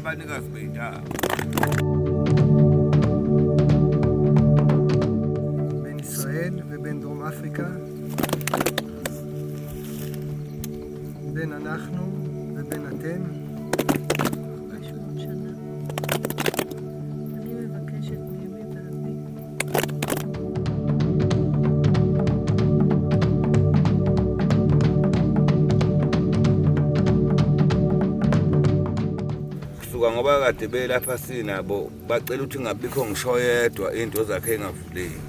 abanikazi bey'ntaba. בין ישראל ובין דרום אפריקה, בין אנחנו ובין אתם. 500 שנה. אני מבקשת מימי ואבי. Kusuka ngoba kade belapha sinabo bacela ukuthi ngabikho ngisho yedwa into zakhe engavuleki.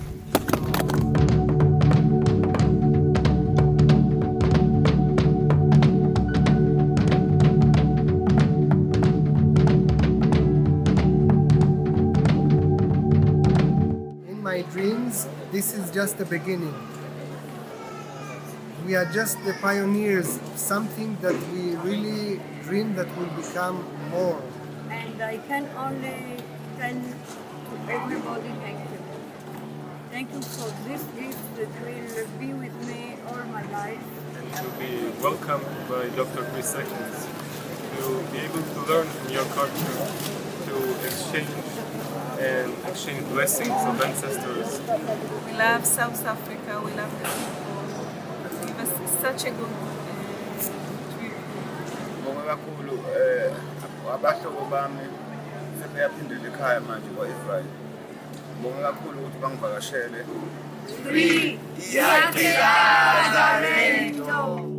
In my dreams, this is just the beginning. We are just the pioneers, something that we really dream that will become more. And I can only tell to everybody thank you. Thank you for this gift that will be with me all my life. And to be welcomed by Dr. Chris Seconds, to be able to learn from your culture, to exchange blessings of ancestors. We love South Africa, we love the people. It was such a good trip. Ngibonge kakhulu abahlobo bami sebeyaphindela ekhaya manje kwa-Israel. Ngibonge kakhulu ukuthi bangivakashele. Ngivakashelwe.